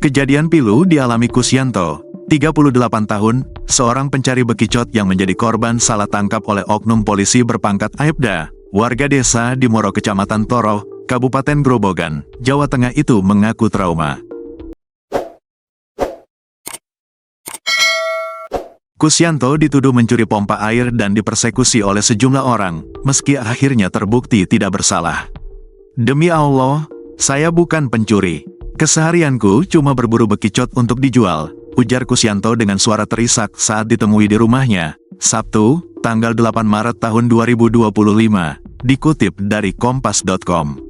Kejadian pilu dialami Kusyanto, 38 tahun, seorang pencari bekicot yang menjadi korban salah tangkap oleh oknum polisi berpangkat Aibda, warga desa di Moro Kecamatan Toroh, Kabupaten Grobogan, Jawa Tengah itu mengaku trauma. Kusyanto dituduh mencuri pompa air dan dipersekusi oleh sejumlah orang, meski akhirnya terbukti tidak bersalah. "Demi Allah, saya bukan pencuri. Keseharianku cuma berburu bekicot untuk dijual," ujar Kusyanto dengan suara terisak saat ditemui di rumahnya, Sabtu, tanggal 8 Maret tahun 2025, dikutip dari kompas.com.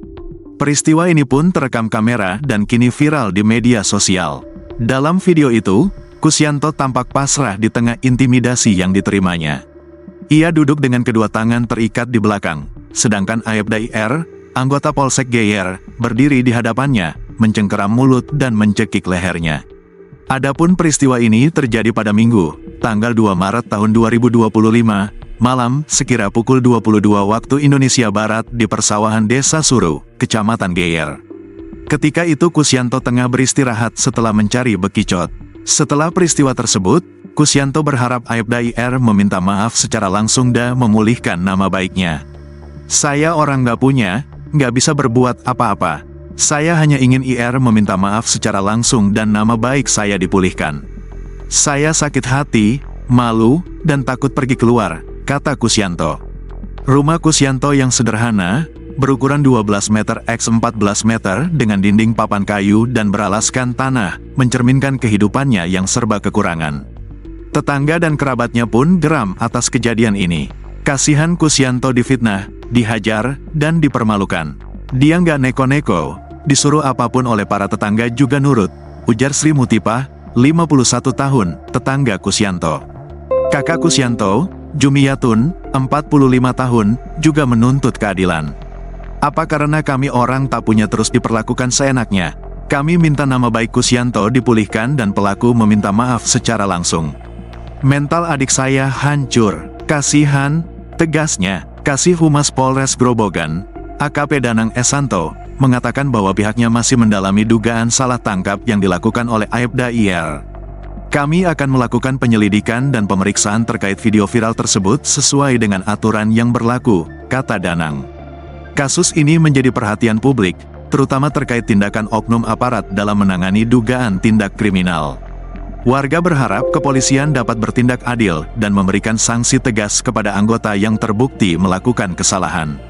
Peristiwa ini pun terekam kamera dan kini viral di media sosial. Dalam video itu, Kusyanto tampak pasrah di tengah intimidasi yang diterimanya. Ia duduk dengan kedua tangan terikat di belakang, sedangkan Aibda IR, anggota Polsek Geyer, berdiri di hadapannya, mencengkeram mulut dan mencekik lehernya. Adapun peristiwa ini terjadi pada Minggu, tanggal 2 Maret tahun 2025, malam sekira pukul 22 waktu Indonesia Barat di persawahan Desa Suru, Kecamatan Geyer. Ketika itu Kusyanto tengah beristirahat setelah mencari bekicot. Setelah peristiwa tersebut, Kusyanto berharap Aibda IR meminta maaf secara langsung dan memulihkan nama baiknya. "Saya orang nggak bisa berbuat apa-apa. Saya hanya ingin IR meminta maaf secara langsung dan nama baik saya dipulihkan. Saya sakit hati, malu, dan takut pergi keluar," kata Kusyanto. Rumah Kusyanto yang sederhana, berukuran 12 meter x 14 meter dengan dinding papan kayu dan beralaskan tanah, mencerminkan kehidupannya yang serba kekurangan. Tetangga dan kerabatnya pun geram atas kejadian ini. Kasihan Kusyanto difitnah, dihajar, dan dipermalukan. "Dia nggak neko-neko, disuruh apapun oleh para tetangga juga nurut," ujar Sri Mutipah, 51 tahun, tetangga Kusyanto. Kakak Kusyanto, Jumiyatun, 45 tahun, juga menuntut keadilan. "Apa karena kami orang tak punya terus diperlakukan seenaknya? Kami minta nama baik Kusyanto dipulihkan dan pelaku meminta maaf secara langsung. Mental adik saya hancur, kasihan," tegasnya. Kasih Humas Polres Grobogan, AKP Danang Esanto, mengatakan bahwa pihaknya masih mendalami dugaan salah tangkap yang dilakukan oleh Aibda IR. "Kami akan melakukan penyelidikan dan pemeriksaan terkait video viral tersebut sesuai dengan aturan yang berlaku," kata Danang. Kasus ini menjadi perhatian publik, terutama terkait tindakan oknum aparat dalam menangani dugaan tindak kriminal. Warga berharap kepolisian dapat bertindak adil dan memberikan sanksi tegas kepada anggota yang terbukti melakukan kesalahan.